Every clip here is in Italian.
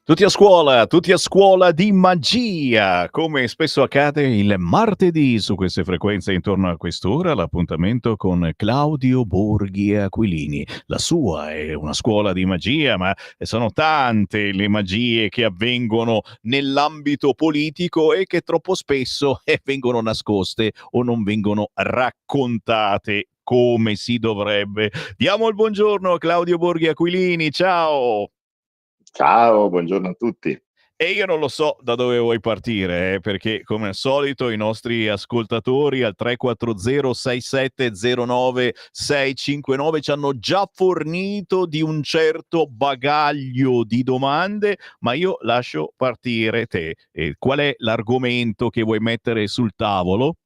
Tutti a scuola di magia, come spesso accade il martedì su queste frequenze intorno a quest'ora, l'appuntamento con Claudio Borghi Aquilini. La sua è una scuola di magia, ma sono tante le magie che avvengono nell'ambito politico e che troppo spesso vengono nascoste o non vengono raccontate come si dovrebbe. Diamo il buongiorno a Claudio Borghi Aquilini, ciao! Ciao, buongiorno a tutti. E io non lo so da dove vuoi partire, perché come al solito i nostri ascoltatori al 340-6709-659 ci hanno già fornito di un certo bagaglio di domande, ma io lascio partire te. Qual è l'argomento che vuoi mettere sul tavolo?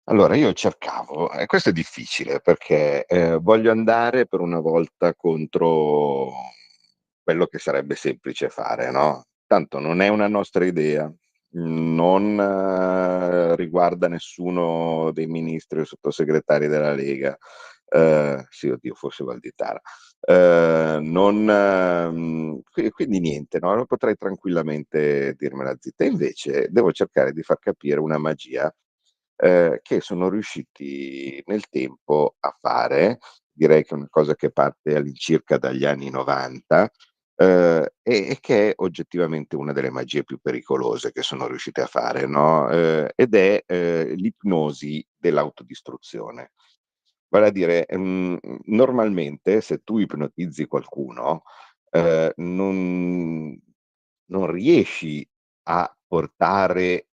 Allora, io cercavo, e questo è difficile perché voglio andare per una volta contro quello che sarebbe semplice fare, no? Tanto non è una nostra idea, non riguarda nessuno dei ministri o sottosegretari della Lega, sì, oddio, forse Valditara. Quindi niente, no? Potrei tranquillamente dirmela zitta. Invece devo cercare di far capire una magia che sono riusciti nel tempo a fare. Direi che è una cosa che parte all'incirca dagli anni '90, e che è oggettivamente una delle magie più pericolose che sono riusciti a fare, no, ed è, l'ipnosi dell'autodistruzione. Vale a dire, normalmente se tu ipnotizzi qualcuno, non riesci a portare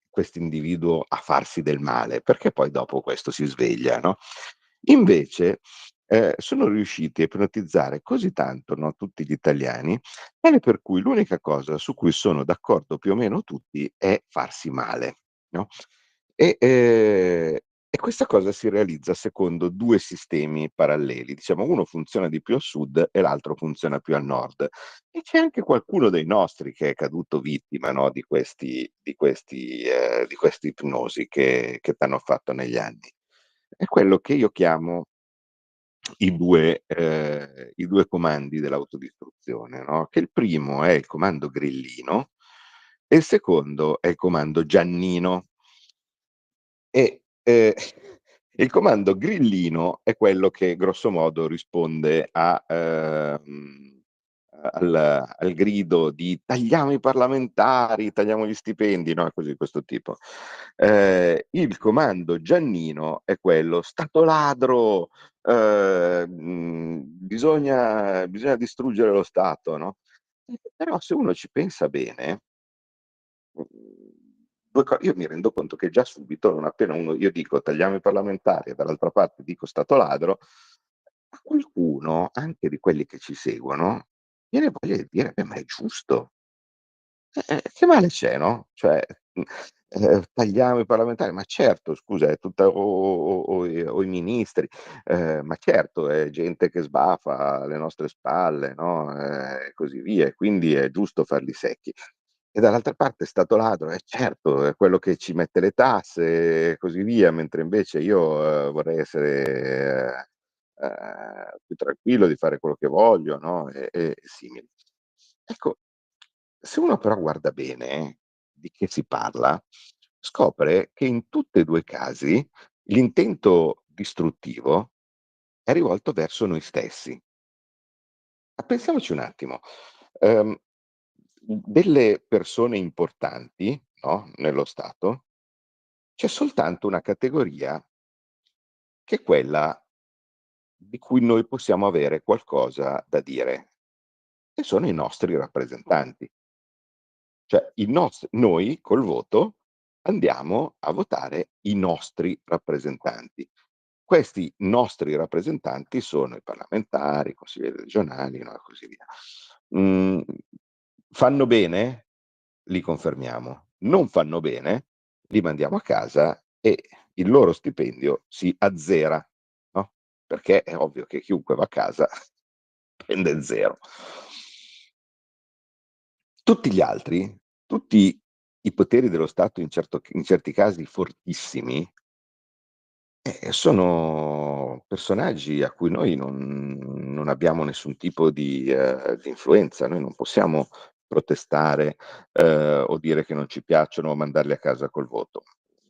quest'individuo a farsi del male, perché poi dopo questo si sveglia, no, invece, sono riusciti a ipnotizzare così tanto, no, tutti gli italiani, tale per cui l'unica cosa su cui sono d'accordo più o meno tutti è farsi male, no, e questa cosa si realizza secondo 2 sistemi paralleli. Diciamo, uno funziona di più a sud e l'altro funziona più al nord. E c'è anche qualcuno dei nostri che è caduto vittima, no, di queste ipnosi che t'hanno fatto negli anni. È quello che io chiamo i due comandi dell'autodistruzione, no, che il primo è il comando grillino e il secondo è il comando Giannino. E, il comando grillino è quello che grosso modo risponde al grido di: "Tagliamo i parlamentari, tagliamo gli stipendi", no, così, questo tipo. Il comando Giannino è quello: "Stato ladro, bisogna distruggere lo Stato", no, però se uno ci pensa bene, due co io mi rendo conto che già subito, non appena uno io dico: "Tagliamo i parlamentari" e dall'altra parte dico: "Stato ladro", a qualcuno, anche di quelli che ci seguono, viene voglia di dire: "Beh, ma è giusto. Che male c'è, no, cioè, tagliamo i parlamentari, ma certo, scusa, è tutta o i ministri, ma certo è gente che sbafa alle nostre spalle, no, e così via, e quindi è giusto farli secchi. E dall'altra parte stato ladro, certo, è quello che ci mette le tasse e così via, mentre invece io, vorrei essere, più tranquillo di fare quello che voglio, no, e simili. Ecco, se uno però guarda bene di che si parla, scopre che in tutte e 2 i casi l'intento distruttivo è rivolto verso noi stessi. Ma pensiamoci un attimo, ehm, delle persone importanti, no, nello Stato, c'è soltanto una categoria che è quella di cui noi possiamo avere qualcosa da dire, e sono i nostri rappresentanti. Cioè noi col voto andiamo a votare i nostri rappresentanti. Questi nostri rappresentanti sono i parlamentari, i consiglieri regionali, no, e così via. Mhmm, Fanno bene? Li confermiamo. Non fanno bene? Li mandiamo a casa e il loro stipendio si azzera, no, perché è ovvio che chiunque va a casa prende 0. Tutti gli altri, tutti i poteri dello Stato in certi casi fortissimi, sono personaggi a cui noi non abbiamo nessun tipo di influenza. Noi non possiamo protestare, o dire che non ci piacciono o mandarli a casa col voto.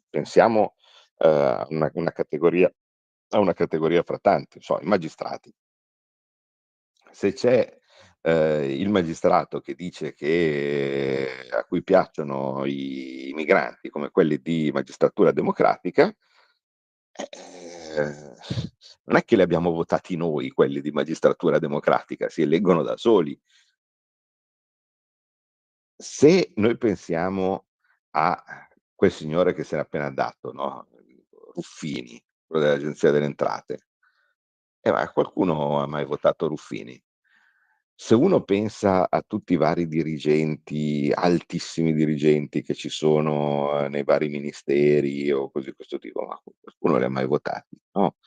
Pensiamo, a una categoria fra tante, so, i magistrati. Se c'è, il magistrato che dice che a cui piacciono i migranti come quelli di Magistratura Democratica, ehm, non è che li abbiamo votati noi quelli di Magistratura Democratica, si eleggono da soli. Se noi pensiamo a quel signore che se n'è appena andato, no, Ruffini, quello dell'Agenzia delle Entrate, ma qualcuno ha mai votato Ruffini? Se uno pensa a tutti i vari dirigenti, altissimi dirigenti che ci sono, nei vari ministeri o cose di questo tipo, ma qualcuno li ha mai votati? No.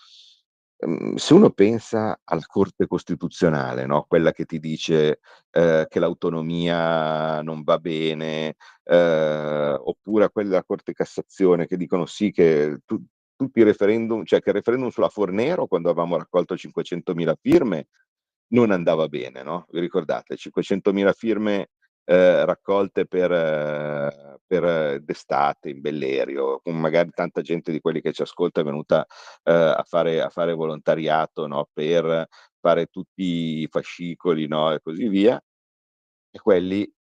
Se uno pensa alla Corte Costituzionale, no, quella che ti dice, che l'autonomia non va bene, oppure a quelli della Corte Cassazione che dicono sì che tutti i referendum, cioè che il referendum sulla Fornero, quando avevamo raccolto 500.000 firme, non andava bene, no, vi ricordate? 500.000 firme, raccolte per d'estate in Bellerio, con magari tanta gente di quelli che ci ascolta è venuta, a fare volontariato, no, per fare tutti i fascicoli, no, e così via, e quelli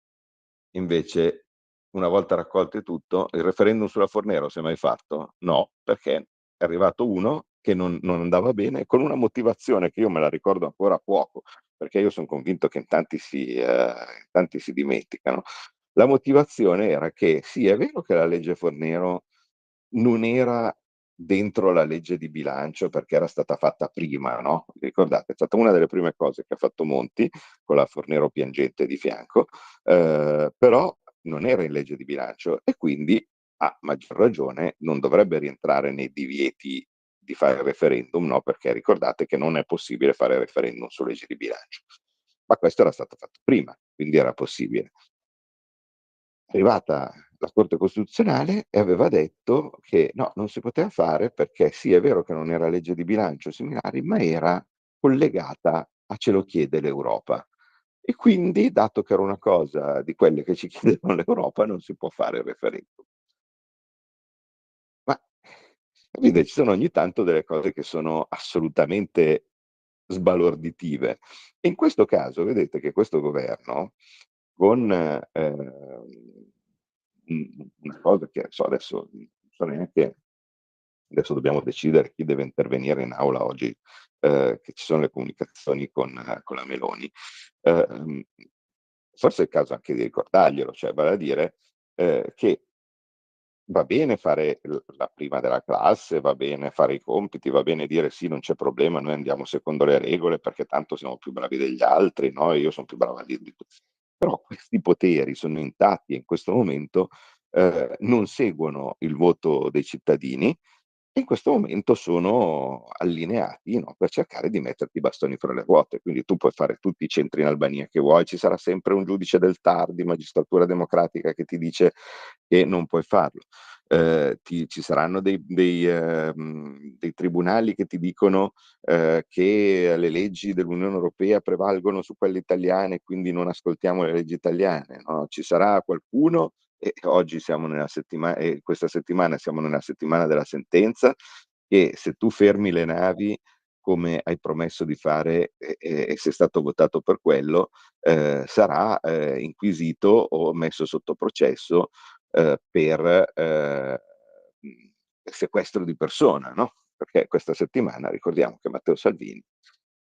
invece, una volta raccolto tutto, il referendum sulla Fornero si è mai fatto? No, perché è arrivato uno che non andava bene, con una motivazione che io me la ricordo ancora a fuoco, perché io son convinto che in tanti si dimenticano. La motivazione era che sì, è vero che la legge Fornero non era dentro la legge di bilancio perché era stata fatta prima, no, vi ricordate? È stata una delle prime cose che ha fatto Monti, con la Fornero piangente di fianco, però non era in legge di bilancio e quindi, a maggior ragione, non dovrebbe rientrare nei divieti di fare il referendum, no, perché ricordate che non è possibile fare il referendum su legge di bilancio. Ma questo era stato fatto prima, quindi era possibile. È arrivata la Corte Costituzionale e aveva detto che no, non si poteva fare perché sì, è vero che non era legge di bilancio o similari, ma era collegata a "ce lo chiede l'Europa". E quindi, dato che era una cosa di quelle che ci chiedeva l'Europa, non si può fare il referendum. Ma capite, ci sono ogni tanto delle cose che sono assolutamente sbalorditive. E in questo caso vedete che questo governo con, una cosa che so adesso, non so neanche, adesso dobbiamo decidere chi deve intervenire in aula oggi, che ci sono le comunicazioni con la Meloni. Ehm, Forse è il caso anche di ricordarglielo, cioè vale a dire, che va bene fare la prima della classe, va bene fare i compiti, va bene dire: "Sì, non c'è problema, noi andiamo secondo le regole perché tanto siamo più bravi degli altri, no, e io son più brava di tu". Però questi poteri sono intatti e in questo momento, non seguono il voto dei cittadini e in questo momento sono allineati, no, per cercare di metterti i bastoni fra le ruote. Quindi tu puoi fare tutti i centri in Albania che vuoi, ci sarà sempre un giudice del TAR di Magistratura Democratica che ti dice che non puoi farlo. Ci saranno dei tribunali che ti dicono, che le leggi dell'Unione Europea prevalgono su quelle italiane e quindi non ascoltiamo le leggi italiane, no, ci sarà qualcuno, e oggi siamo nella questa settimana siamo nella settimana della sentenza, che se tu fermi le navi come hai promesso di fare e sei stato votato per quello, sarà, inquisito o messo sotto processo, per, sequestro di persona, no, perché questa settimana ricordiamo che Matteo Salvini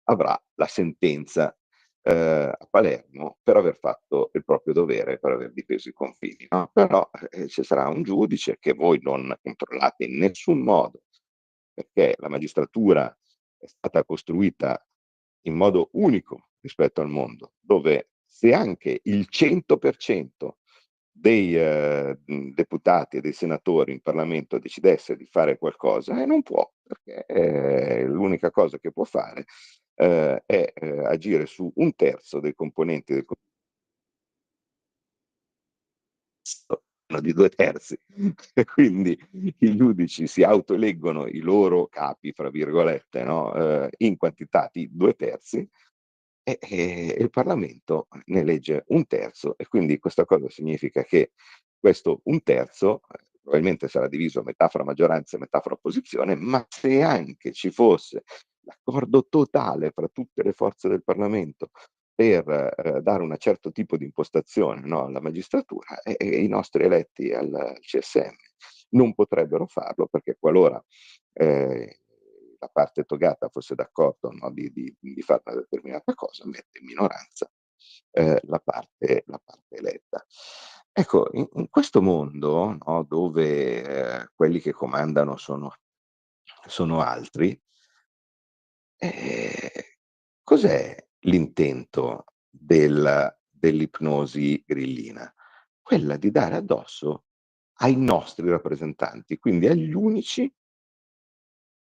avrà la sentenza, a Palermo per aver fatto il proprio dovere, per aver difeso i confini, no, però, ci sarà un giudice che voi non controllate in nessun modo, perché la magistratura è stata costruita in modo unico rispetto al mondo, dove se anche il 100% dei, deputati e dei senatori in Parlamento decidesse di fare qualcosa, non può, perché, l'unica cosa che può fare, è, agire su 1/3 dei componenti del di 2/3 e quindi i giudici si autoeleggono i loro "capi", fra virgolette, no, in quantità di 2/3 e il Parlamento ne elegge 1/3 e quindi questa cosa significa che questo 1/3, probabilmente sarà diviso a metà fra maggioranza e metà fra opposizione, ma se anche ci fosse l'accordo totale fra tutte le forze del Parlamento per, dare una certo tipo di impostazione, no, alla magistratura, i nostri eletti al CSM non potrebbero farlo perché qualora, ehm, la parte togata fosse d'accordo, no, di fare una determinata cosa, mette in minoranza, la parte eletta. Ecco, in questo mondo, no, dove, quelli che comandano sono altri, ehm, cos'è l'intento dell'ipnosi grillina? Quella di dare addosso ai nostri rappresentanti, quindi agli unici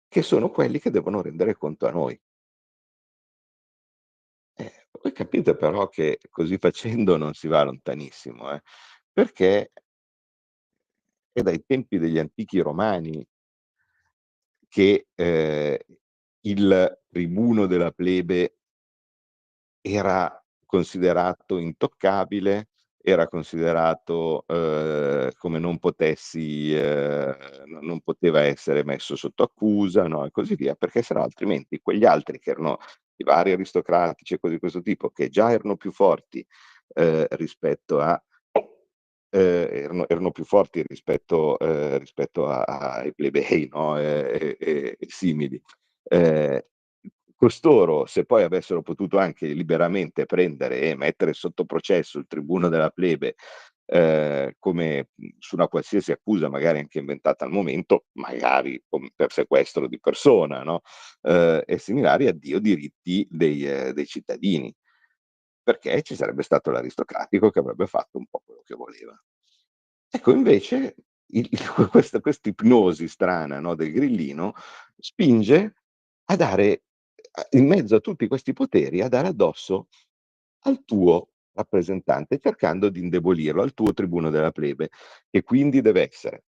che sono quelli che devono rendere conto a noi. Voi capite però che così facendo non si va lontanissimo, perché è dai tempi degli antichi romani che, il tribuno della plebe era considerato intoccabile, era considerato, come non potessi non poteva essere messo sotto accusa, no, e così via, perché se no altrimenti quegli altri che erano i vari aristocratici e cose di questo tipo, che già erano più forti, rispetto a erano più forti rispetto ai plebei, no, e simili. Ehm, Costoro, se poi avessero potuto anche liberamente prendere e mettere sotto processo il tribuno della plebe, come, su una qualsiasi accusa, magari anche inventata al momento, magari per sequestro di persona, no, e similari, addio diritti dei cittadini, perché ci sarebbe stato l'aristocratico che avrebbe fatto un po' quello che voleva. Ecco invece questa ipnosi strana, no, del grillino spinge a dare in mezzo a tutti questi poteri, a dare addosso al tuo rappresentante, cercando di indebolirlo, al tuo tribuno della plebe, che quindi deve essere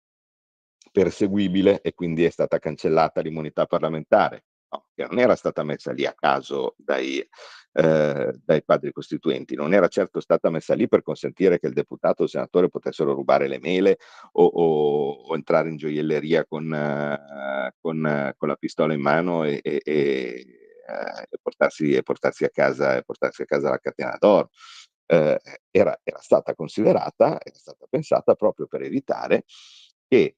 perseguibile e quindi è stata cancellata l'immunità parlamentare, no, che non era stata messa lì a caso dai padri costituenti, non era certo stata messa lì per consentire che il deputato o il senatore potessero rubare le mele o entrare in gioielleria con la pistola in mano e portarsi a casa la catena d'oro. Era stata considerata, era stata pensata proprio per evitare che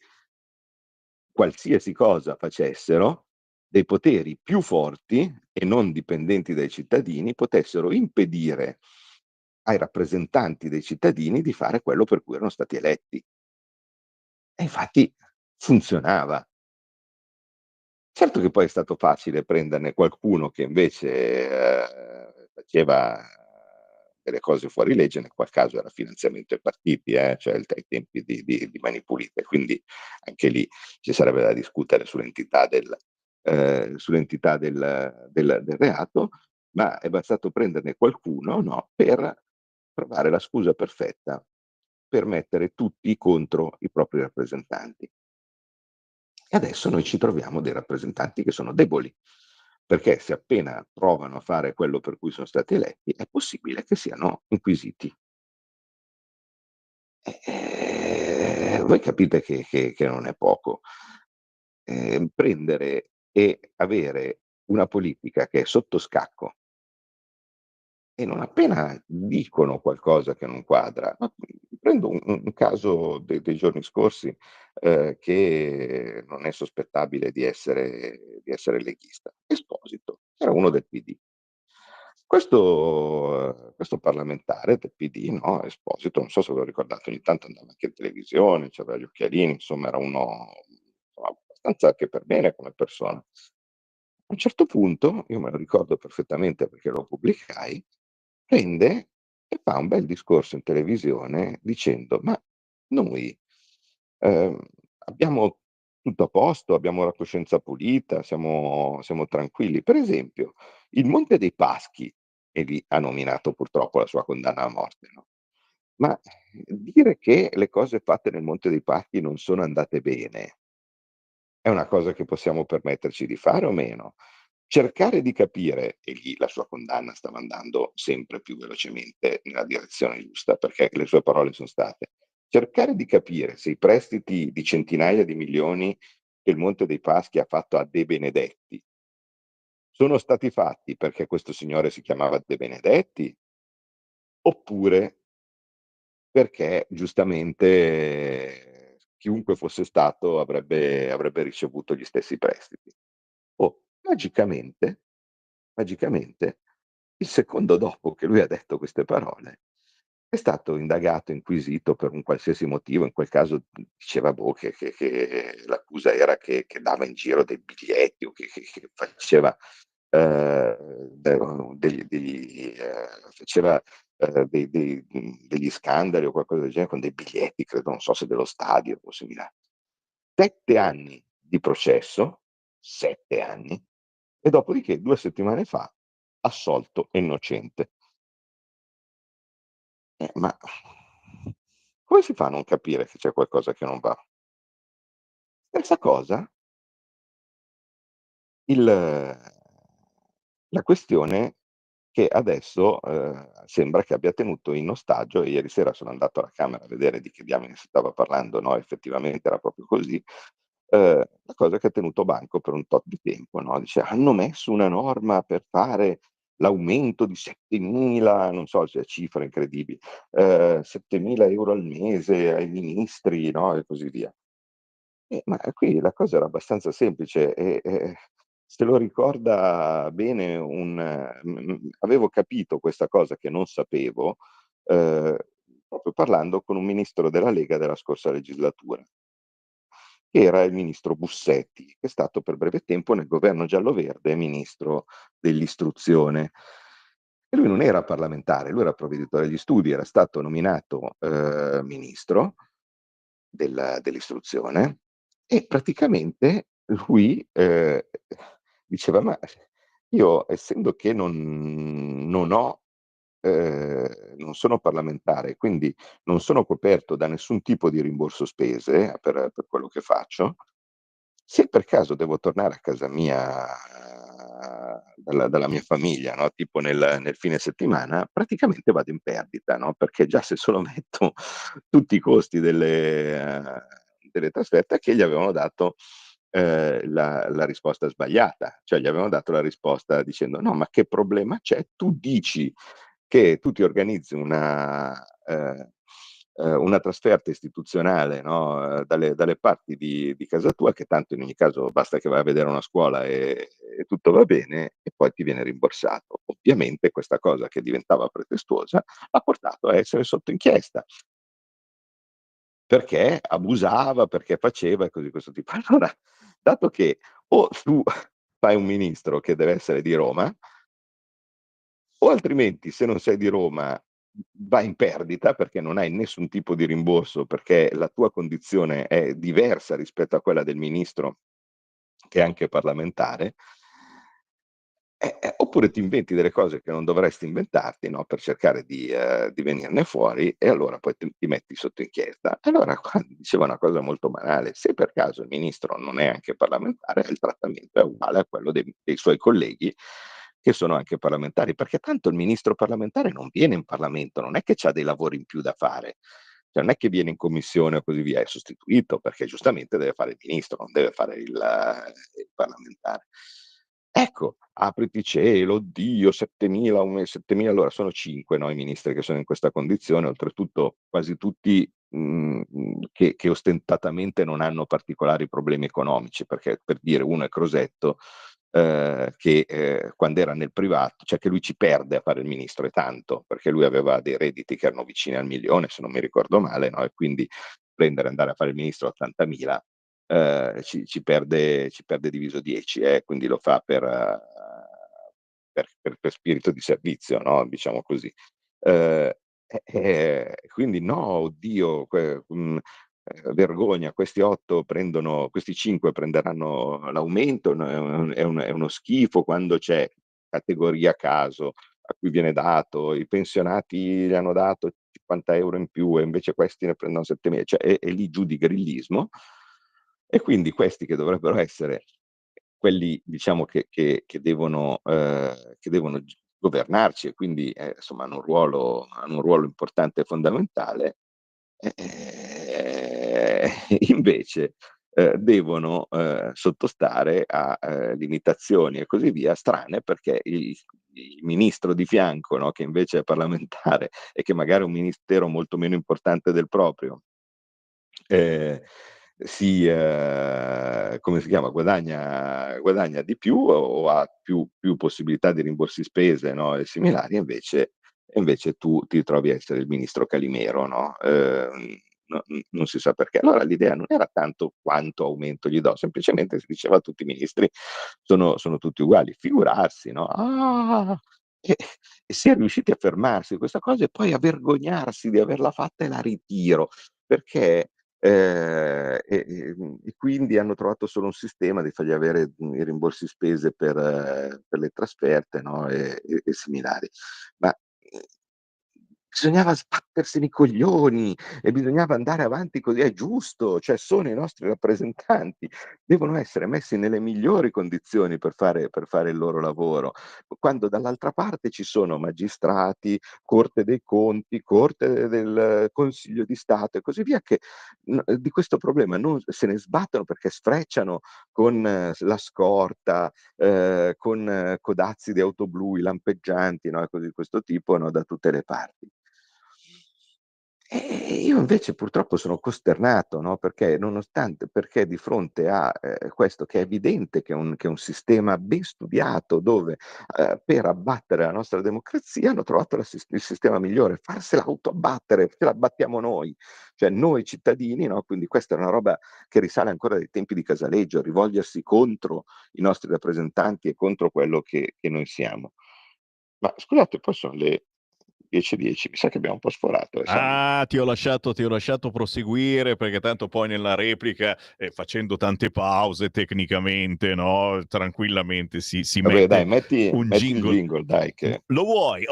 qualsiasi cosa facessero, dei poteri più forti e non dipendenti dai cittadini potessero impedire ai rappresentanti dei cittadini di fare quello per cui erano stati eletti. E infatti funzionava. Certo che poi è stato facile prenderne qualcuno che invece, faceva delle cose fuori legge, nel qual caso era finanziamento ai partiti, cioè ai tempi di Mani Pulite, quindi anche lì ci sarebbe da discutere sull'entità del reato, ma è bastato prenderne qualcuno, no, per trovare la scusa perfetta per mettere tutti contro i propri rappresentanti. E adesso noi ci troviamo dei rappresentanti che sono deboli, perché se appena provano a fare quello per cui sono stati eletti, è possibile che siano inquisiti. Voi capite che non è poco. Prendere e avere una politica che è sotto scacco e non appena dicono qualcosa che non quadra, ma prendo un caso dei giorni scorsi, che non è sospettabile di essere leghista. Esposito, era uno del PD. Questo parlamentare del PD, no, Esposito, non so se ve lo ricordate, ogni tanto andava anche in televisione, c'aveva gli occhialini, insomma era uno, insomma, abbastanza anche per bene come persona. A un certo punto, io me lo ricordo perfettamente perché lo pubblicai, prende e fa un bel discorso in televisione dicendo: "Ma noi, ehm, abbiamo tutto a posto, abbiamo la coscienza pulita, siamo tranquilli". Per esempio, il Monte dei Paschi, e lì ha nominato purtroppo la sua condanna a morte, no, Ma dire che le cose fatte nel Monte dei Paschi non sono andate bene, è una cosa che possiamo permetterci di fare o meno? Cercare di capire, e lì la sua condanna stava andando sempre più velocemente nella direzione giusta, perché le sue parole son state: cercare di capire se i prestiti di centinaia di milioni che il Monte dei Paschi ha fatto a De Benedetti, sono stati fatti perché questo signore si chiamava De Benedetti, oppure perché giustamente chiunque fosse stato avrebbe ricevuto gli stessi prestiti. Oh, magicamente, il secondo dopo che lui ha detto queste parole, è stato indagato, inquisito per un qualsiasi motivo. In quel caso, diceva, boh, che l'accusa era che dava in giro dei biglietti o che faceva, faceva, degli scandali o qualcosa del genere con dei biglietti, credo, non so se dello stadio o similari. 7 anni di processo, 7 anni, e dopodiché 2 settimane fa assolto e innocente. Ma come si fa a non capire che c'è qualcosa che non va? Stessa cosa il la questione che adesso, sembra che abbia tenuto in ostaggio, e ieri sera sono andato alla Camera a vedere di che diamine si stava parlando, no, effettivamente era proprio così, la cosa che ha tenuto banco per un tot di tempo, no, dice: "Hanno messo una norma per fare l'aumento di 7.000", non so, cioè cifre incredibili, 7.000 € al mese ai ministri, no, e così via. Ma qui la cosa era abbastanza semplice, se lo ricorda bene avevo capito questa cosa che non sapevo, ehm, proprio parlando con un ministro della Lega della scorsa legislatura, che era il ministro Bussetti, che è stato per breve tempo nel governo giallo-verde ministro dell'istruzione. E lui non era parlamentare, lui era provveditore agli studi, era stato nominato, ministro dell'istruzione, e praticamente lui, diceva: "Ma io, essendo che non sono parlamentare, quindi non sono coperto da nessun tipo di rimborso spese per quello che faccio, se per caso devo tornare a casa mia dalla mia famiglia, no, tipo nel fine settimana, praticamente vado in perdita, no, perché già se solo metto tutti i costi delle trasferte, che gli avevano dato, la risposta sbagliata. Cioè gli avevano dato la risposta dicendo: "No, ma che problema c'è? Tu dici che tu ti organizzi una trasferta istituzionale, no, dalle parti di casa tua, che tanto in ogni caso basta che vai a vedere una scuola e tutto va bene, e poi ti viene rimborsato." Ovviamente questa cosa, che diventava pretestuosa, ha portato a essere sotto inchiesta, perché abusava, perché faceva e cose di questo tipo. Allora, dato che o tu fai un ministro che deve essere di Roma, o altrimenti, se non sei di Roma, vai in perdita perché non hai nessun tipo di rimborso, perché la tua condizione è diversa rispetto a quella del ministro che è anche parlamentare, oppure ti inventi delle cose che non dovresti inventarti, no, per cercare di venirne fuori, e allora poi ti metti sotto inchiesta. Allora qua diceva una cosa molto banale: se per caso il ministro non è anche parlamentare, il trattamento è uguale a quello dei suoi colleghi che sono anche parlamentari, perché tanto il ministro parlamentare non viene in Parlamento, non è che c'ha dei lavori in più da fare, cioè non è che viene in commissione o così via, è sostituito perché giustamente deve fare il ministro, non deve fare il parlamentare. Ecco, apriti cielo, oddio, 7.000, 7.000, allora sono 5, no, i ministri che sono in questa condizione, oltretutto quasi tutti, che ostentatamente non hanno particolari problemi economici, perché per dire uno è Crosetto, che, quando era nel privato, cioè che lui ci perde a fare il ministro e tanto, perché lui aveva dei redditi che erano vicini al 1.000.000, se non mi ricordo male, no, e quindi andare a fare il ministro a 80.000, ci perde diviso 10, quindi lo fa per spirito di servizio, no, diciamo così. Ehm, quindi no, oddio, vergogna, questi 5 prenderanno l'aumento, no, è uno schifo, quando c'è categoria a caso a cui viene dato, i pensionati gli hanno dato €50 in più e invece questi ne prendono 7.000, cioè è lì giù di grillismo. E quindi questi che dovrebbero essere quelli, diciamo, che devono governarci e quindi, insomma hanno un ruolo importante e fondamentale, invece, devono, sottostare a, limitazioni e così via strane, perché il ministro di fianco, no, che invece è parlamentare e che magari ha un ministero molto meno importante del proprio, ehm, come si chiama, guadagna di più o ha più possibilità di rimborsi spese, no, e similari, e invece tu ti trovi a essere il ministro Calimero, no, non si sa perché. Allora l'idea non era tanto quanto aumento gli do, semplicemente si diceva a tutti i ministri sono tutti uguali, figurarsi, no, e e si è riusciti a fermarsi questa cosa e poi a vergognarsi di averla fatta e la ritiro, perché e quindi hanno trovato solo un sistema di fargli avere, i rimborsi spese per le trasferte, no, e similari. Ma, bisognava sbattersene i coglioni e bisognava andare avanti così, è giusto, cioè sono i nostri rappresentanti, devono essere messi nelle migliori condizioni per fare il loro lavoro. Quando dall'altra parte ci sono magistrati, Corte dei conti, Corte del Consiglio di Stato e così via, che di questo problema non se ne sbattono perché sfrecciano con la scorta, con codazzi di auto blu, i lampeggianti, no, e cose di questo tipo, no, da tutte le parti. Io invece purtroppo sono costernato, no, perché di fronte a, questo che è evidente che è un sistema ben studiato dove, per abbattere la nostra democrazia hanno trovato il sistema migliore, farsela autoabbattere, ce la abbattiamo noi, cioè noi cittadini, no, quindi questa è una roba che risale ancora dai tempi di Casaleggio, rivolgersi contro i nostri rappresentanti e contro quello che noi siamo. Ma scusate, poi son le 10:10, mi sa che abbiamo un po' sforato, Alessandro. Ah, ti ho lasciato proseguire perché tanto poi nella replica, facendo tante pause tecnicamente, no, tranquillamente si Vabbè mette dai, metti un metti il jingle. jingle dai che Lo vuoi?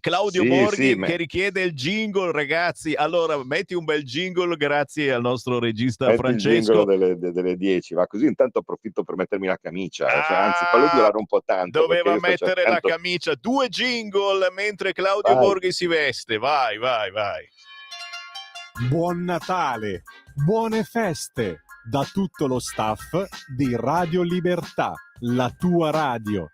Claudio sì, sì, Borghi che richiede il jingle, ragazzi. Allora metti un bel jingle, grazie al nostro regista metti il jingle Francesco. delle 10, va, così intanto approfitto per mettermi la camicia, cioè anzi fallo Ah, durare un po' tanto perché doveva io sto mettere la cercando. camicia. 2 jingle mentre Claudio Vai. Borghi si veste. Vai, vai, vai. Buon Natale, buone feste da tutto lo staff di Radio Libertà, la tua radio.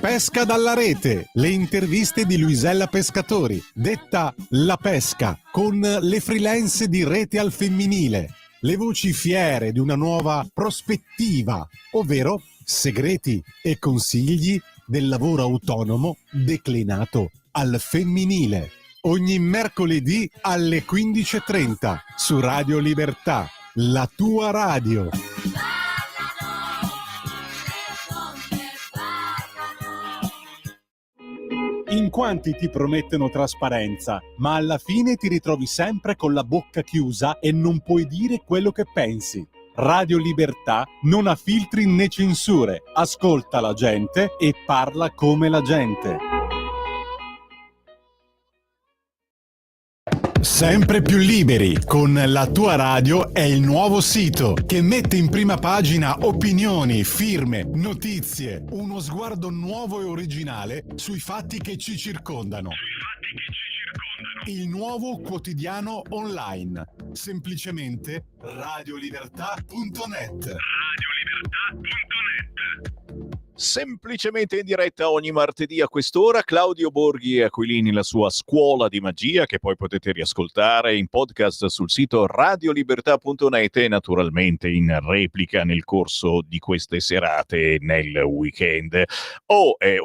Pesca dalla rete, le interviste di Luisella Pescatori, detta La Pesca, con le freelance di Rete al Femminile, le voci fiere di una nuova prospettiva, ovvero segreti e consigli del lavoro autonomo declinato al femminile. Ogni mercoledì alle 15:30 su Radio Libertà, la tua radio. In quanti ti promettono trasparenza, ma alla fine ti ritrovi sempre con la bocca chiusa e non puoi dire quello che pensi. Radio Libertà non ha filtri né censure, ascolta la gente e parla come la gente. Sempre più liberi con La tua radio è il nuovo sito che mette in prima pagina opinioni, firme, notizie, uno sguardo nuovo e originale sui fatti che ci circondano. Il nuovo quotidiano online, semplicemente radiolibertà.net. Semplicemente in diretta ogni martedì a quest'ora. Claudio Borghi e Aquilini, la sua scuola di magia, che poi potete riascoltare in podcast sul sito radiolibertà.net e naturalmente in replica nel corso di queste serate nel weekend.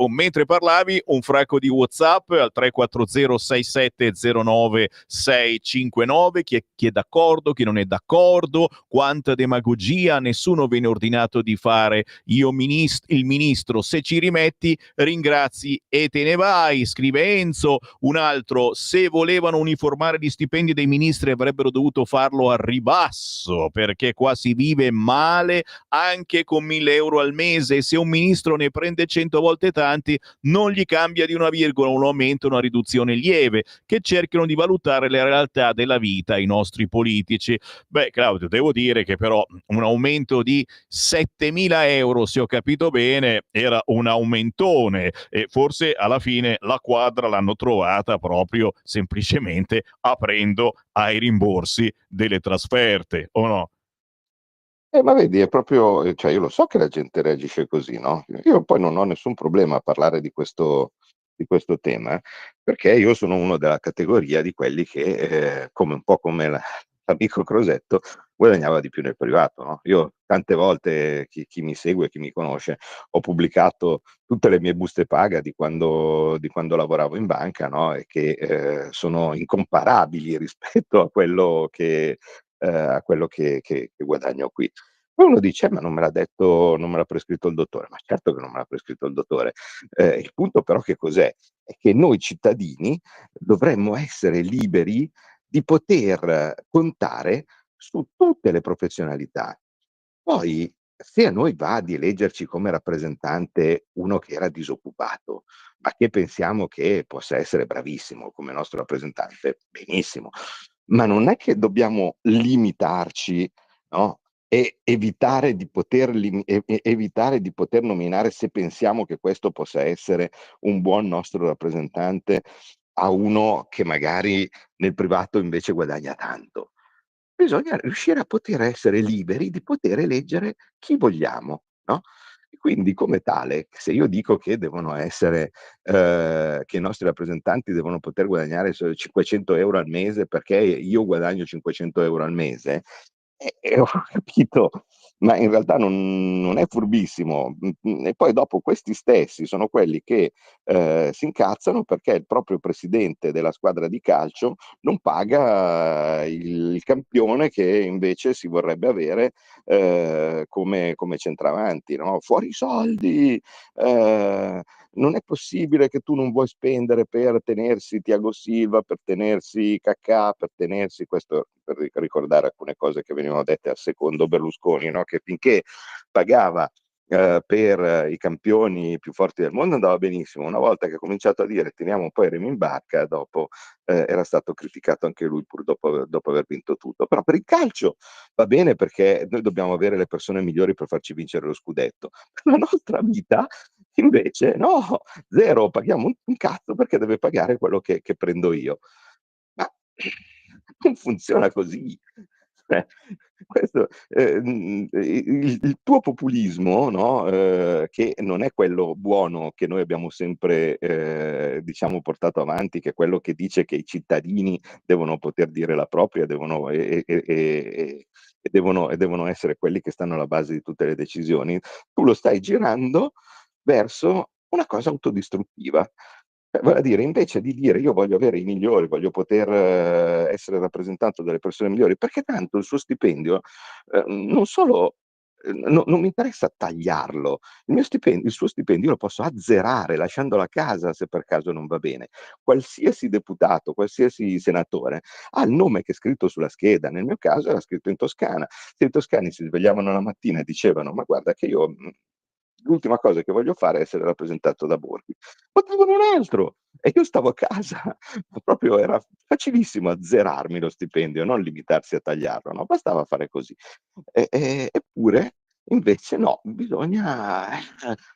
Mentre parlavi, un fracco di WhatsApp al 340 6709 659. Chi è d'accordo, chi non è d'accordo, quanta demagogia, nessuno viene ordinato di fare il ministro ministro, se ci rimetti ringrazi e te ne vai, scrive Enzo. Un altro: se volevano uniformare gli stipendi dei ministri avrebbero dovuto farlo a ribasso, perché qua si vive male anche con 1.000 euro al mese. Se un ministro ne prende 100 volte tanti, non gli cambia di una virgola un aumento o una riduzione lieve, che cerchino di valutare le realtà della vita i nostri politici. Beh, Claudio, devo dire che però un aumento di 7.000 euro, se ho capito bene, era un aumentone, e forse alla fine la quadra l'hanno trovata proprio semplicemente aprendo ai rimborsi delle trasferte, o no? Ma vedi, è proprio, cioè io lo so che la gente reagisce così, no? Io poi non ho nessun problema a parlare di questo tema, perché io sono uno della categoria di quelli che, come un po' come l'amico Crosetto, guadagnava di più nel privato, no? Io tante volte, chi mi segue, chi mi conosce, ho pubblicato tutte le mie buste paga di quando lavoravo in banca, no? E che sono incomparabili rispetto a quello che guadagno qui. Poi uno dice: "Ma non me l'ha detto, non me l'ha prescritto il dottore." Ma certo che non me l'ha prescritto il dottore. Il punto però che cos'è? È che noi cittadini dovremmo essere liberi di poter contare su tutte le professionalità. Poi, se a noi va di eleggerci come rappresentante uno che era disoccupato, ma che pensiamo che possa essere bravissimo come nostro rappresentante, benissimo, ma non è che dobbiamo limitarci, no, e evitare di poter nominare, se pensiamo che questo possa essere un buon nostro rappresentante, a uno che magari nel privato invece guadagna tanto. Bisogna riuscire a poter essere liberi di poter eleggere chi vogliamo, no, e quindi come tale, se io dico che devono essere che i nostri rappresentanti devono poter guadagnare 500 € al mese perché io guadagno 500 € al mese, ho capito, ma in realtà non è furbissimo. E poi dopo questi stessi sono quelli che si incazzano perché il proprio presidente della squadra di calcio non paga il campione che invece si vorrebbe avere come centravanti, no, "Fuori i soldi, non è possibile che tu non vuoi spendere per tenersi Thiago Silva, per tenersi Kakà, per tenersi", questo per ricordare alcune cose che venivano dette al secondo Berlusconi, no, che finché pagava per i campioni più forti del mondo andava benissimo. Una volta che ha cominciato a dire: "Teniamo un po' i remi in barca", dopo era stato criticato anche lui pur dopo aver vinto tutto. Però per il calcio va bene, perché noi dobbiamo avere le persone migliori per farci vincere lo scudetto. Per la nostra vita invece no, 0, paghiamo un cazzo perché deve pagare quello che prendo io. Ma non funziona così. Cioè, questo, il tuo populismo, no, che non è quello buono che noi abbiamo sempre, diciamo portato avanti, che è quello che dice che i cittadini devono poter dire la propria, devono devono essere quelli che stanno alla base di tutte le decisioni, tu lo stai girando verso una cosa autodistruttiva. Vale a dire, invece di dire: "Io voglio avere i migliori, voglio poter essere rappresentato dalle persone migliori", perché tanto il suo stipendio, non solo non mi interessa tagliarlo, il suo stipendio io lo posso azzerare lasciandolo a casa se per caso non va bene. Qualsiasi deputato, qualsiasi senatore ha il nome che è scritto sulla scheda, nel mio caso era scritto in Toscana. Se i toscani si svegliavano la mattina e dicevano: "Ma guarda che io, l'ultima cosa che voglio fare è essere rappresentato da Borghi", votavano un altro e io stavo a casa. Proprio era facilissimo azzerarmi lo stipendio, non limitarsi a tagliarlo, no, bastava fare così. Eppure invece no, bisogna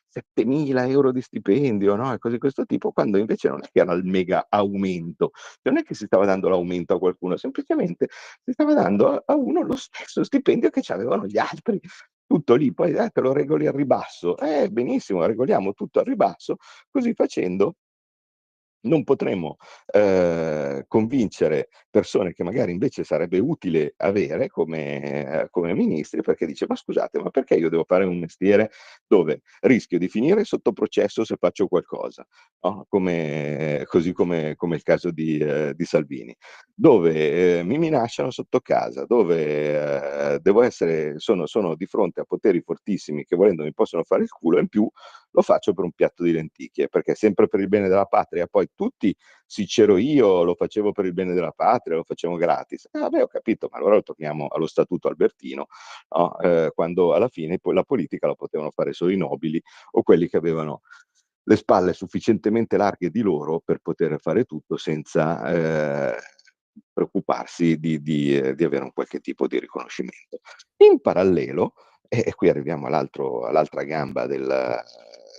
7.000 € di stipendio, no, e cose di questo tipo, quando invece non è che era il mega aumento, non è che si stava dando l'aumento a qualcuno, semplicemente si stava dando a uno lo stesso stipendio che c'avevano gli altri. Tutto lì, poi te lo regoli al ribasso. Benissimo, regoliamo tutto al ribasso, così facendo non potremo convincere persone che magari invece sarebbe utile avere come ministri, perché dice: "Ma scusate, ma perché io devo fare un mestiere dove rischio di finire sotto processo se faccio qualcosa?" No, così come il caso di Salvini, dove mi minacciano sotto casa, dove sono di fronte a poteri fortissimi che volendo mi possono fare il culo e in più lo faccio per un piatto di lenticchie, perché sempre per il bene della patria. Poi tutti: "Sì, c'ero io, lo facevo per il bene della patria, lo facevo gratis". Vabbè, ho capito, ma allora torniamo allo statuto albertino, no, quando alla fine poi la politica la potevano fare solo i nobili o quelli che avevano le spalle sufficientemente larghe di loro per poter fare tutto senza, preoccuparsi di avere un qualche tipo di riconoscimento. In parallelo, e qui arriviamo all'altra gamba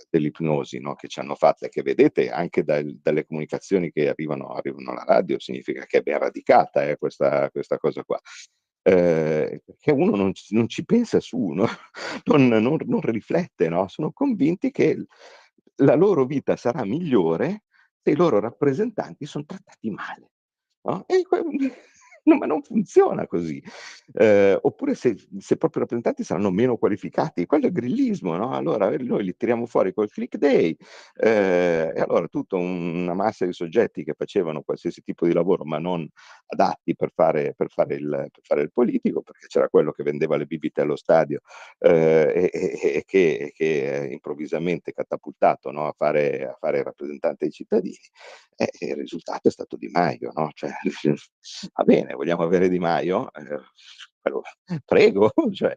dell'ipnosi, no, che ci hanno fatta e che vedete anche dalle comunicazioni che arrivano alla radio, significa che è ben radicata, questa cosa qua. Che uno non ci pensa su, no, non riflette, no, sono convinti che la loro vita sarà migliore se i loro rappresentanti son trattati male. No, e no, ma non funziona così. Oppure se proprio i rappresentanti saranno meno qualificati, quello è grillismo, no, allora noi li tiriamo fuori col click day, e allora tutta una massa di soggetti che facevano qualsiasi tipo di lavoro, ma non adatti per fare il politico, perché c'era quello che vendeva le bibite allo stadio, e che improvvisamente catapultato, no, a fare il rappresentante dei cittadini, il risultato è stato Di Maio, no, cioè va bene, vogliamo avere Di Maio? Quello prego, cioè,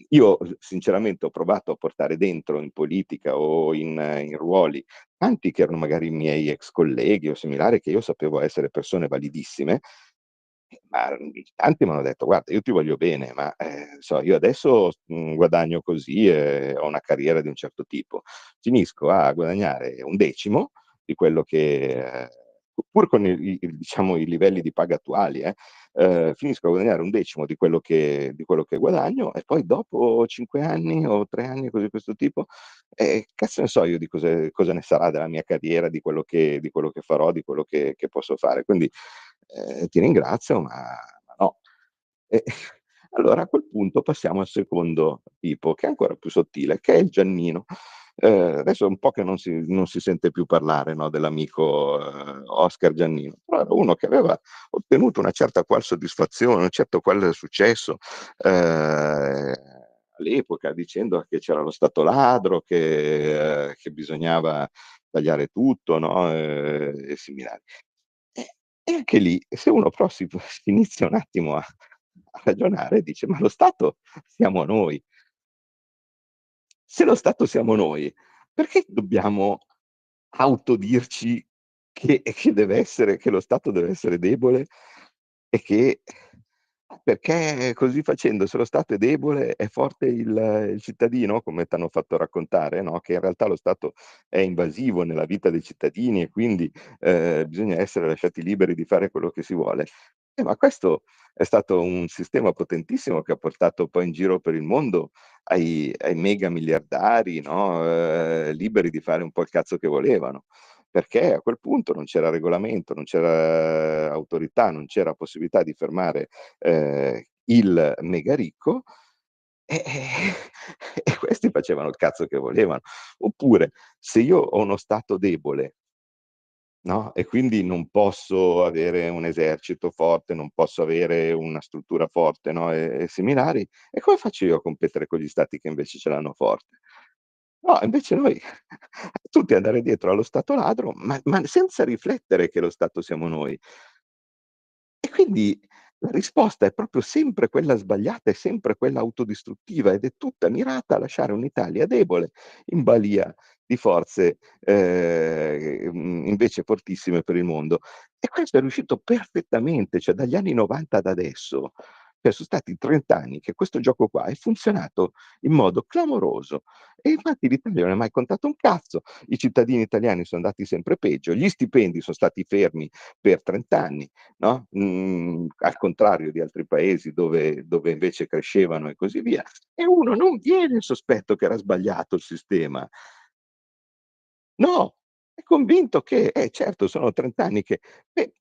io sinceramente ho provato a portare dentro in politica o in ruoli tanti che erano magari miei ex colleghi o similari, che io sapevo essere persone validissime, ma tanti m'hanno detto: "Guarda, io ti voglio bene, ma, so, io adesso, guadagno così e ho una carriera di un certo tipo. Finisco a guadagnare un decimo di quello che pur con i diciamo i livelli di paga attuali, finisco a guadagnare un decimo di quello che guadagno e poi dopo 5 anni o 3 anni, cose di questo tipo, cazzo ne so io di cosa ne sarà della mia carriera, di quello che farò, di quello che posso fare. Quindi, ti ringrazio, ma no. E allora a quel punto passiamo al secondo tipo, che è ancora più sottile, che è il Giannino. Adesso è un po' che non si sente più parlare, no, dell'amico, Oscar Giannino, però era uno che aveva ottenuto una certa qual soddisfazione, un certo qual successo, all'epoca, dicendo che c'era lo Stato ladro, che bisognava tagliare tutto, no, e similari. E anche lì, se uno però si inizia un attimo a ragionare, dice: "Ma lo Stato siamo noi. Se lo Stato siamo noi, perché dobbiamo autodirci che lo Stato deve essere debole e che perché così facendo, se lo Stato è debole, è forte il cittadino, come t'hanno fatto raccontare, no, che in realtà lo Stato è invasivo nella vita dei cittadini e quindi, bisogna essere lasciati liberi di fare quello che si vuole. Ma questo è stato un sistema potentissimo che ha portato poi in giro per il mondo ai mega miliardari, no, liberi di fare un po' il cazzo che volevano, perché a quel punto non c'era regolamento, non c'era autorità, non c'era possibilità di fermare, il mega ricco e questi facevano il cazzo che volevano. Oppure se io ho uno stato debole, no, e quindi non posso avere un esercito forte, non posso avere una struttura forte, no, e similari, e come faccio io a competere con gli stati che invece ce l'hanno forte? No, invece noi tutti andare dietro allo stato ladro, ma senza riflettere che lo Stato siamo noi. E quindi la risposta è proprio sempre quella sbagliata, è sempre quella autodistruttiva ed è tutta mirata a lasciare un'Italia debole in balia di forze, invece fortissime per il mondo. E questo è riuscito perfettamente, cioè dagli anni '90 ad adesso, cioè son stati 30 anni che questo gioco qua è funzionato in modo clamoroso e infatti l'Italia non ha mai contato un cazzo, i cittadini italiani sono andati sempre peggio, gli stipendi son stati fermi per 30 anni. No, al contrario di altri paesi dove invece crescevano e così via. E uno non viene il sospetto che era sbagliato il sistema. No, convinto che certo sono 30 anni che cioè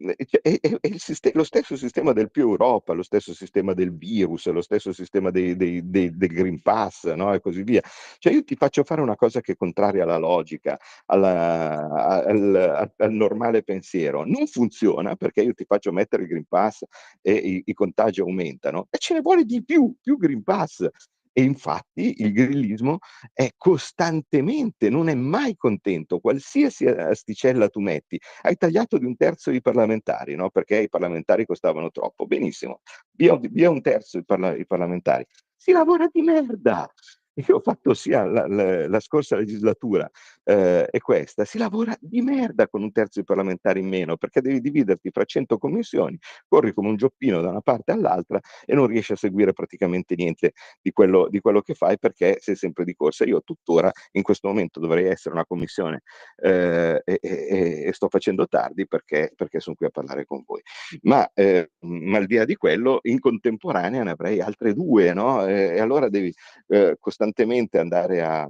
è lo stesso sistema del più Europa, lo stesso sistema del virus, lo stesso sistema del Green Pass, no, e così via. Cioè io ti faccio fare una cosa che è contraria alla logica, al normale pensiero. Non funziona perché io ti faccio mettere il Green Pass e i contagi aumentano e ce ne vuole di più Green Pass. E infatti il grillismo è costantemente, non è mai contento, qualsiasi asticella tu metti. Hai tagliato di 1/3 i parlamentari, no, perché i parlamentari costavano troppo. Benissimo, via 1/3 i parlamentari. Si lavora di merda! Io ho fatto sia la scorsa legislatura, e questa, si lavora di merda con 1/3 i parlamentari in meno, perché devi dividerti fra 100 commissioni, corri come un gioppino da una parte all'altra e non riesci a seguire praticamente niente di quello che fai perché sei sempre di corsa. Io tuttora in questo momento dovrei essere una commissione, e sto facendo tardi perché son qui a parlare con voi. Ma al di là di quello, in contemporanea ne avrei altre 2, no, e allora devi, costantemente andare a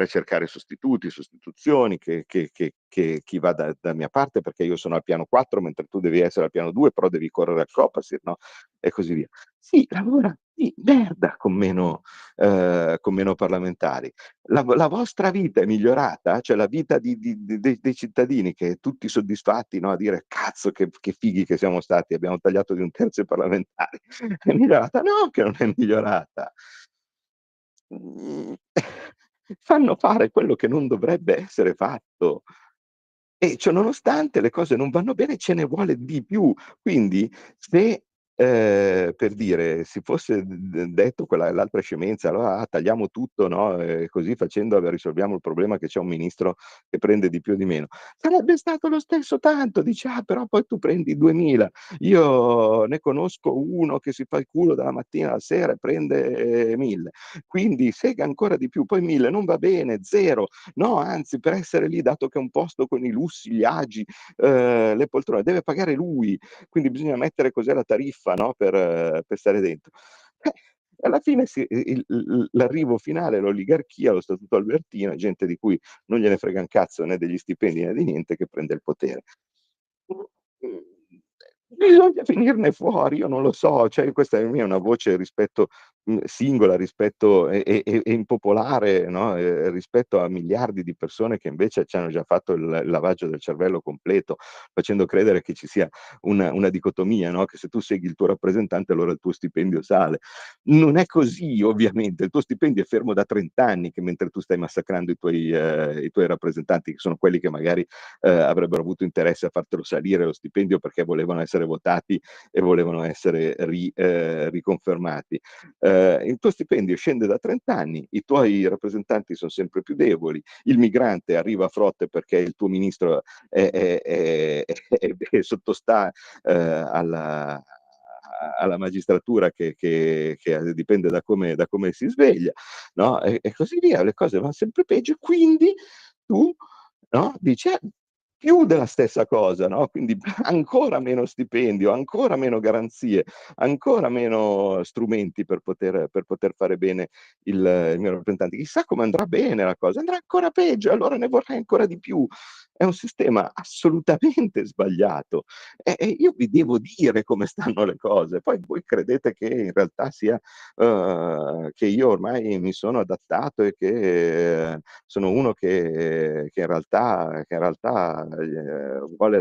cercare sostituti, sostituzioni, che chi va da mia parte, perché io sono al piano 4 mentre tu devi essere al piano 2, però devi correre al Copasir, no, e così via. Sì, lavora di merda con meno parlamentari. La vostra vita è migliorata? Cioè la vita dei cittadini che tutti soddisfatti, no, a dire: "Cazzo che fighi che siamo stati, abbiamo tagliato di 1/3 i parlamentari." È migliorata? No che non è migliorata. Mhmm, fanno fare quello che non dovrebbe essere fatto. E ciononostante le cose non vanno bene, ce ne vuole di più. Quindi se, per dire, si fosse detto l'altra scemenza, allora tagliamo tutto, no, così facendo risolviamo il problema che c'è un ministro che prende di più o di meno. Sarebbe stato lo stesso tanto, dici: "Ah, però poi tu prendi 2000". Io ne conosco uno che si fa il culo dalla mattina alla sera e prende 1000. Quindi sega ancora di più, poi 1000 non va bene, 0. No, anzi per essere lì, dato che è un posto con i lussi, gli agi, le poltrone, deve pagare lui, quindi bisogna mettere cos'è la tariffa, no, per stare dentro. Eh, alla fine l'arrivo finale, l'oligarchia, lo statuto albertino, gente di cui non gliene frega un cazzo né degli stipendi né di niente, che prende il potere. Mhmm, bisogna venirne fuori, io non lo so, cioè questa è mia è una voce rispetto singola, rispetto e impopolare, no, rispetto a miliardi di persone che invece c'hanno già fatto il lavaggio del cervello completo, facendo credere che ci sia una dicotomia, no, che se tu segui il tuo rappresentante allora il tuo stipendio sale. Non è così ovviamente, il tuo stipendio è fermo da 30 anni che mentre tu stai massacrando i tuoi rappresentanti, che sono quelli che magari avrebbero avuto interesse a fartelo salire lo stipendio perché volevano essere votati e volevano essere riconfermati. Il tuo stipendio scende da 30 anni, i tuoi rappresentanti son sempre più deboli, il migrante arriva a frotte perché il tuo ministro è sottostà, alla magistratura che dipende da come si sveglia, no, e così via. Le cose van sempre peggio e quindi tu, no, dici: più della stessa cosa, no, quindi ancora meno stipendio, ancora meno garanzie, ancora meno strumenti per poter fare bene il mio rappresentante. Chissà come andrà bene la cosa, andrà ancora peggio, allora ne vorrei ancora di più. È un sistema assolutamente sbagliato e io vi devo dire come stanno le cose, poi voi credete che in realtà sia che io ormai mi sono adattato e che sono uno che in realtà,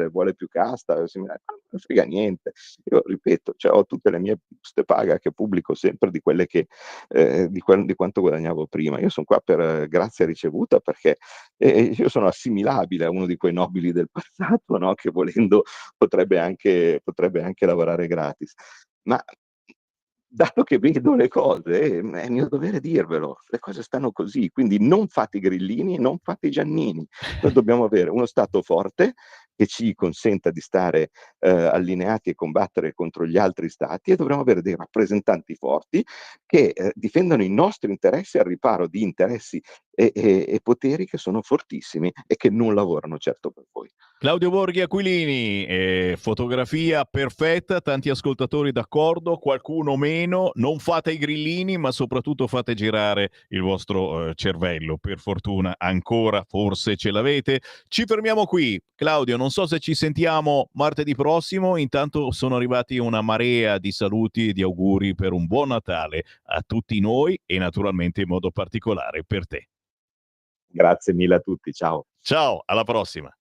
vuole più casta, non me frega niente. Io ripeto, cioè ho tutte le mie buste paga che pubblico sempre di quelle che di quanto guadagnavo prima. Io son qua per grazia ricevuta perché, io sono assimilabile a uno di quei nobili del passato, no, che volendo potrebbe anche lavorare gratis. Ma dato che vedo le cose, è mio dovere dirvelo, le cose stanno così, quindi non fate i grillini, non fate i Giannini. Noi dobbiamo avere uno Stato forte che ci consenta di stare, allineati e combattere contro gli altri stati e dovremo avere dei rappresentanti forti che, difendano i nostri interessi al riparo di interessi e poteri che sono fortissimi e che non lavorano certo per voi. Claudio Borghi Aquilini, fotografia perfetta, tanti ascoltatori d'accordo, qualcuno meno, non fate i grillini, ma soprattutto fate girare il vostro cervello, per fortuna ancora forse ce l'avete. Ci fermiamo qui, Claudio, non so se ci sentiamo martedì prossimo, intanto sono arrivati una marea di saluti e di auguri per un buon Natale a tutti noi e naturalmente in modo particolare per te. Grazie mille a tutti, ciao. Ciao, alla prossima.